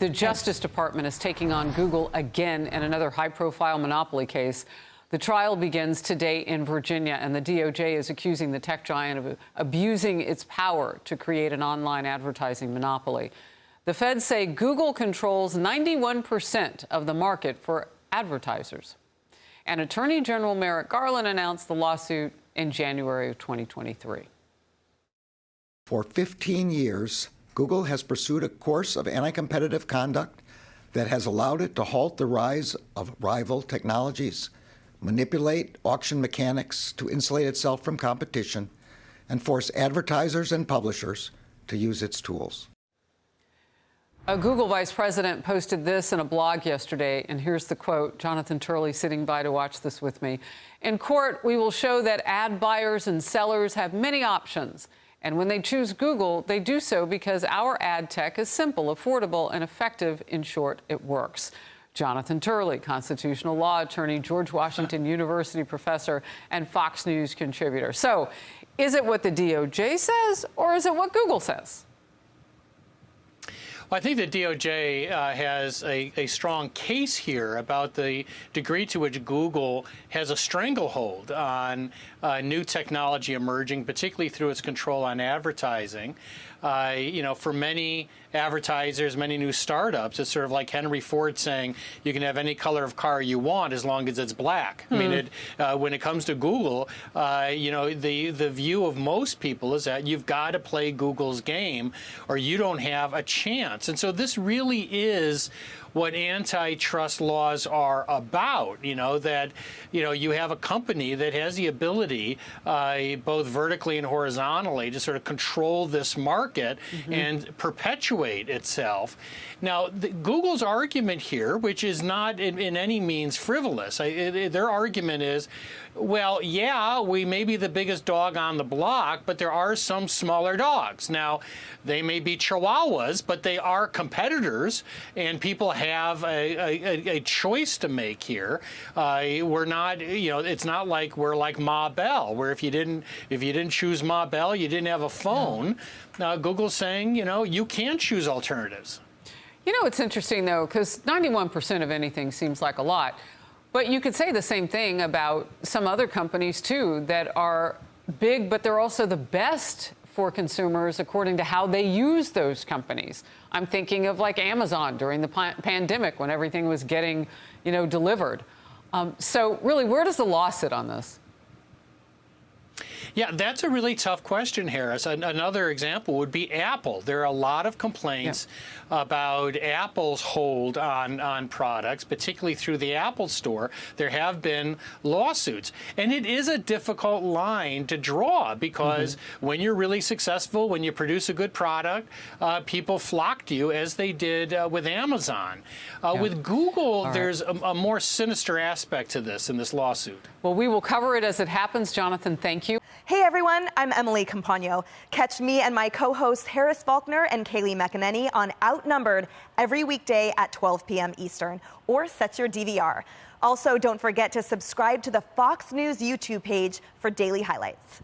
The Justice Department is taking on Google again in another high-profile monopoly case. The trial begins today in Virginia, and the DOJ is accusing the tech giant of abusing its power to create an online advertising monopoly. The feds say Google controls 91% of the market for advertisers. And Attorney General Merrick Garland announced the lawsuit in January of 2023. For 15 years, Google has pursued a course of anti-competitive conduct that has allowed it to halt the rise of rival technologies, manipulate auction mechanics to insulate itself from competition, and force advertisers and publishers to use its tools. A Google vice president posted this in a blog yesterday, and here's the quote. Jonathan Turley sitting by to watch this with me. In court, we will show that ad buyers and sellers have many options. And when they choose Google, they do so because our ad tech is simple, affordable, and effective. In short, it works. Jonathan Turley, constitutional law attorney, George Washington University professor, and Fox News contributor. So, is it what the DOJ says, or is it what Google says? Well, I think the DOJ has a strong case here about the degree to which Google has a stranglehold on new technology emerging, particularly through its control on advertising. For many advertisers, many new startups, it's sort of like Henry Ford saying you can have any color of car you want as long as it's black. I mean, when it comes to Google, the view of most people is that you've got to play Google's game or you don't have a chance. And so this really is what antitrust laws are about, you have a company that has the ability, both vertically and horizontally, to sort of control this market and perpetuate itself. Now, Google's argument here, which is not in any means frivolous, their argument is, well, yeah, we may be the biggest dog on the block, but there are some smaller dogs. Now, they may be chihuahuas, but they are competitors, and people have a choice to make here. We're not, it's not like we're like Ma Bell, where if you didn't choose Ma Bell, you didn't have a phone. Google's saying, you can choose alternatives. It's interesting, though, because 91% of anything seems like a lot. But you could say the same thing about some other companies, too, that are big, but they're also the best for consumers according to how they use those companies. I'm thinking of like Amazon during the pandemic when everything was getting, delivered. So really, where does the law sit on this? Yeah, that's a really tough question, Harris. Another example would be Apple. There are a lot of complaints about Apple's hold on products, particularly through the Apple Store. There have been lawsuits. And it is a difficult line to draw because when you're really successful, when you produce a good product, people flock to you, as they did with Amazon. With Google, there's a more sinister aspect to this in this lawsuit. Well, we will cover it as it happens. Jonathan, thank you. Hey everyone, I'm Emily Campagno. Catch me and my co-hosts Harris Faulkner and Kaylee McEnany on Outnumbered every weekday at 12 p.m. Eastern, or set your DVR. Also, don't forget to subscribe to the Fox News YouTube page for daily highlights.